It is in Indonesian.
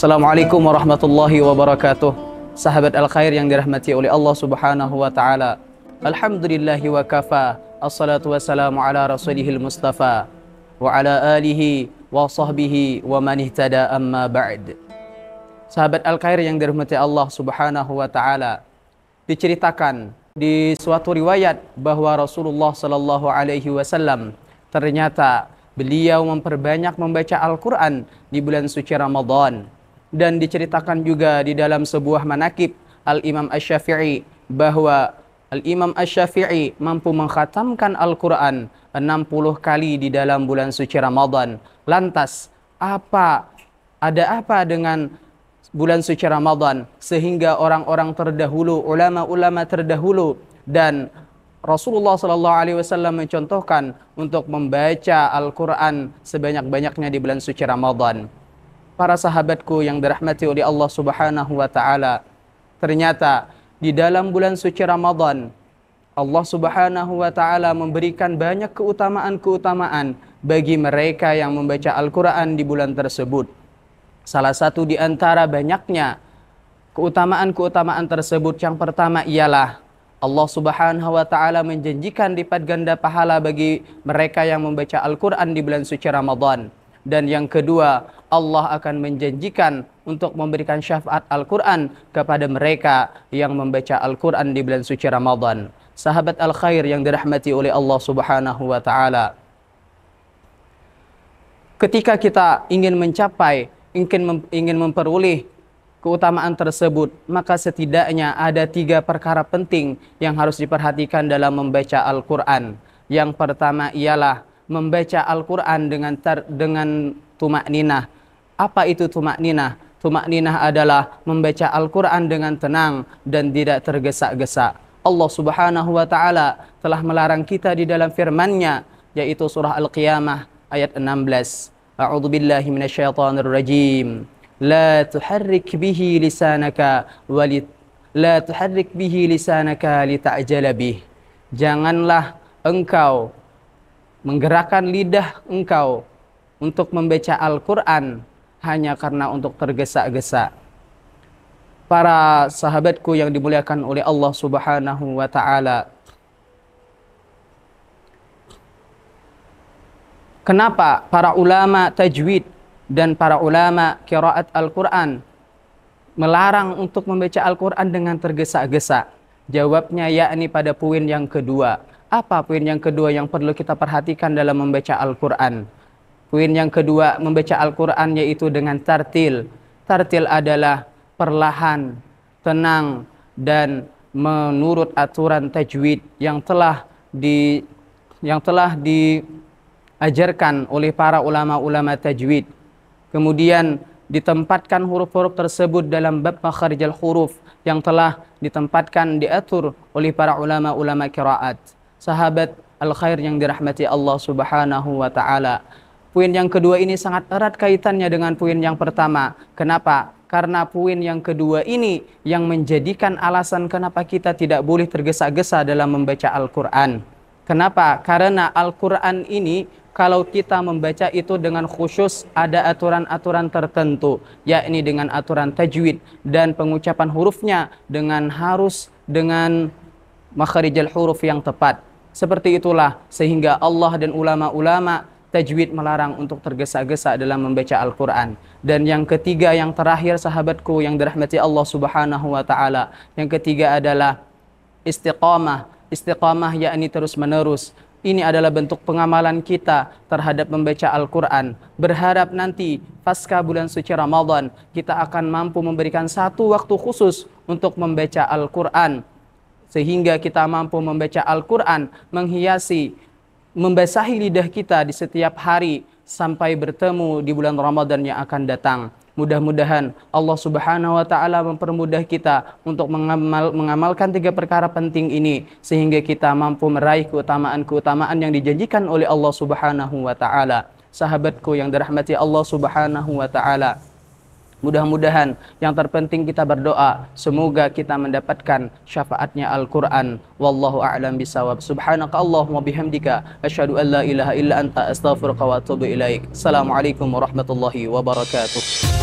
Assalamualaikum warahmatullahi wabarakatuh. Sahabat al-khair yang dirahmati oleh Allah Subhanahu wa taala. Alhamdulillahi wa kafa. Assalatu wassalamu ala rasulihil mustafa wa ala alihi wa sahbihi wa man ihtada amma ba'd. Sahabat al-khair yang dirahmati Allah Subhanahu wa taala, diceritakan di suatu riwayat bahwa Rasulullah sallallahu alaihi wasallam ternyata beliau memperbanyak membaca Al-Quran di bulan suci Ramadan. Dan diceritakan juga di dalam sebuah manakib Al-Imam Asy-Syafi'i bahwa Al-Imam Asy-Syafi'i mampu mengkhatamkan Al-Quran 60 kali di dalam bulan suci Ramadan. Lantas, ada apa dengan bulan suci Ramadan sehingga orang-orang terdahulu, ulama-ulama terdahulu dan Rasulullah SAW mencontohkan untuk membaca Al-Quran sebanyak-banyaknya di bulan suci Ramadan. Para sahabatku yang dirahmati oleh Allah Subhanahu wa taala, ternyata di dalam bulan suci Ramadan Allah Subhanahu wa taala memberikan banyak keutamaan-keutamaan bagi mereka yang membaca Al-Quran di bulan tersebut. Salah satu di antara banyaknya keutamaan-keutamaan tersebut, yang pertama ialah Allah Subhanahu wa taala menjanjikan lipat ganda pahala bagi mereka yang membaca Al-Quran di bulan suci Ramadan. Dan yang kedua, Allah akan menjanjikan untuk memberikan syafaat Al-Quran kepada mereka yang membaca Al-Quran di bulan suci Ramadan. Sahabat al-khair yang dirahmati oleh Allah Subhanahu wa taala, ketika kita ingin mencapai, ingin memperoleh keutamaan tersebut, maka setidaknya ada 3 perkara penting yang harus diperhatikan dalam membaca Al-Quran. Yang pertama ialah membaca Al-Quran dengan tumakninah. Apa itu tumakninah? Tumakninah adalah membaca Al-Quran dengan tenang dan tidak tergesa-gesa. Allah Subhanahu wa taala telah melarang kita di dalam firman-Nya, yaitu surah Al-Qiyamah ayat 16. A'udzu billahi minasyaitonir rajim. La tuharrik bihi lisanaka lita'jala bih. Janganlah engkau menggerakkan lidah engkau untuk membaca Al-Quran hanya karena untuk tergesa-gesa. Para sahabatku yang dimuliakan oleh Allah Subhanahu wa ta'ala, kenapa para ulama tajwid dan para ulama qiraat Al-Quran melarang untuk membaca Al-Quran dengan tergesa-gesa? Jawabnya yakni pada poin yang kedua. Apa poin yang kedua yang perlu kita perhatikan dalam membaca Al-Quran? Poin yang kedua, membaca Al-Quran yaitu dengan tartil. Tartil adalah perlahan, tenang, dan menurut aturan tajwid yang telah diajarkan oleh para ulama-ulama tajwid. Kemudian ditempatkan huruf-huruf tersebut dalam bab makharijal huruf yang telah ditempatkan, diatur oleh para ulama-ulama qiraat. Sahabat al-khair yang dirahmati Allah Subhanahu wa taala, poin yang kedua ini sangat erat kaitannya dengan poin yang pertama. Kenapa? Karena poin yang kedua ini yang menjadikan alasan kenapa kita tidak boleh tergesa-gesa dalam membaca Al-Quran. Kenapa? Karena Al-Quran ini kalau kita membaca itu dengan khusyus, ada aturan-aturan tertentu, yakni dengan aturan tajwid dan pengucapan hurufnya harus dengan makharijal huruf yang tepat. Seperti itulah sehingga Allah dan ulama-ulama tajwid melarang untuk tergesa-gesa dalam membaca Al-Quran. Dan yang ketiga, yang terakhir sahabatku yang dirahmati Allah Subhanahu wa taala, yang ketiga adalah istiqamah. Istiqamah yakni terus menerus. Ini adalah bentuk pengamalan kita terhadap membaca Al-Quran. Berharap nanti pasca bulan suci Ramadan kita akan mampu memberikan satu waktu khusus untuk membaca Al-Quran, sehingga kita mampu membaca Al-Quran membasahi lidah kita di setiap hari sampai bertemu di bulan Ramadan yang akan datang. Mudah-mudahan Allah Subhanahu wa taala mempermudah kita untuk mengamalkan 3 perkara penting ini sehingga kita mampu meraih keutamaan-keutamaan yang dijanjikan oleh Allah Subhanahu wa taala. Sahabatku yang dirahmati Allah Subhanahu wa taala, mudah-mudahan yang terpenting kita berdoa semoga kita mendapatkan syafaatnya Al-Quran. Wallahu a'lam bisawab. Subhanaka Allahumma bihamdika asyhadu an la ilaha illa anta astaghfiruka wa atubu ilaik. Assalamualaikum warahmatullahi wabarakatuh.